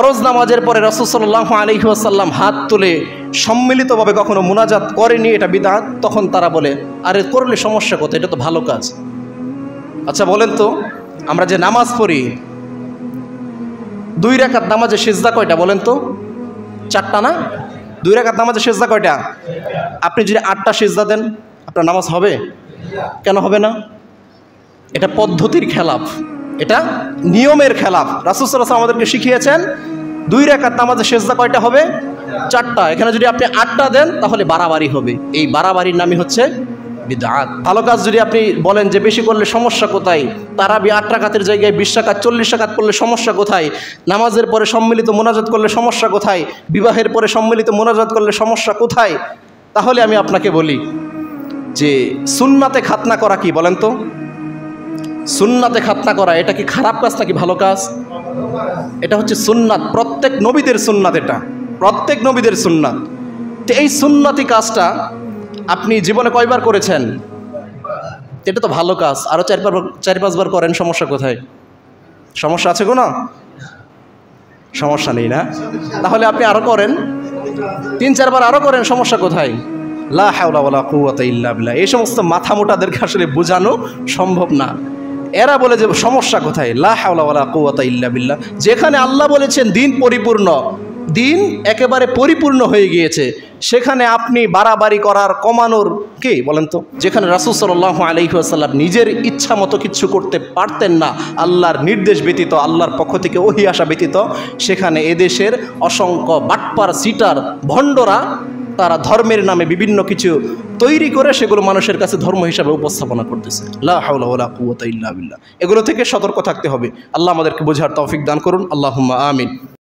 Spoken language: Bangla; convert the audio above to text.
ফরজ নামাজের পরে রাসূল সাল্লাল্লাহু আলাইহি ওয়াসাল্লাম হাত তুলে সম্মিলিতভাবে কখনো মুনাজাত করেনি, এটা বিদআত। তখন তারা বলে, আরে করলে সমস্যা কোথায়, এটা তো ভালো কাজ। আচ্ছা বলেন তো, আমরা যে নামাজ পড়ি 2 রাকাত নামাজে সিজদা কয়টা বলেন তো? 4টা না? 2 রাকাত নামাজে সিজদা কয়টা? আপনি যদি 8টা সিজদা দেন আপনার নামাজ হবে? কেন হবে না? এটা পদ্ধতির খেলাফ, এটা নিয়মের খেলাফ। রাসূল সাল্লাল্লাহু আলাইহি ওয়াসাল্লাম আমাদেরকে শিখিয়েছেন 2 রাকাত নামাজে সিজদা কয়টা হবে? 4টা। এখানে যদি আপনি 8টা দেন তাহলে বাড়াবাড়ি হবে। এই বাড়াবাড়ির নামই হচ্ছে বিদআত। ভালো কাজ যদি আপনি বলেন যে বেশি করলে সমস্যা কোথায়, তারাবি 8 রাকাতের জায়গায় 20 রাকাত 40 রাকাত করলে সমস্যা কোথায়, নামাজের পরে সম্মিলিত মোনাজাত করলে সমস্যা কোথায়, বিবাহের পরে সম্মিলিত মোনাজাত করলে সমস্যা কোথায়, তাহলে আমি আপনাকে বলি যে সুন্নাতে খাতনা করা কি বলেন তো? সুন্নাতে খাতনা করা এটা কি খারাপ কাজ নাকি ভালো কাজ? এটা হচ্ছে সুন্নাত, প্রত্যেক নবীদের সুন্নাত, এটা প্রত্যেক নবীদের সুন্নাত। তো এই সুন্নাতি কাজটা আপনি জীবনে কয়বার করেছেন? এটা তো ভালো কাজ, আরও 4-5 বার করেন, সমস্যা কোথায়? সমস্যা আছে কোনো? সমস্যা নেই না? তাহলে আপনি আরও করেন, 3-4 বার আরও করেন, সমস্যা কোথায়? লা হাওলা ওয়ালা কুওয়াতা ইল্লা বিল্লাহ। এই সমস্ত মাথা মোটাদেরকে আসলে বোঝানো সম্ভব না। এরা বলে যে সমস্যা কোথায়, লা হাওলা ওয়ালা কুওয়াতা ইল্লা বিল্লাহ। যেখানে আল্লাহ বলেছেন দিন পরিপূর্ণ, দিন একেবারে পরিপূর্ণ হয়ে গিয়েছে, সেখানে আপনি বাড়াবাড়ি করার কমানোর কি বলেন তো? যেখানে রাসূল সাল্লাল্লাহু আলাইহি ওয়াসাল্লাম নিজের ইচ্ছা মতো কিছু করতে পারতেন না, আল্লাহর নির্দেশ ব্যতীত, আল্লাহর পক্ষ থেকে ওহী আসা ব্যতীত, সেখানে এদেশের অসংখ্য বাটপার, সিটার, ভণ্ডরা তারা ধর্মের নামে বিভিন্ন কিছু তৈরি করে সেগুলো মানুষের কাছে ধর্ম হিসাবে উপস্থাপনা করতেছে। লা হাওলা ওয়ালা কুওয়াতা ইল্লা বিল্লাহ। এগুলো থেকে সতর্ক থাকতে হবে। আল্লাহ আমাদেরকে বোঝার তৌফিক দান করুন। আল্লাহুম্মা আমিন।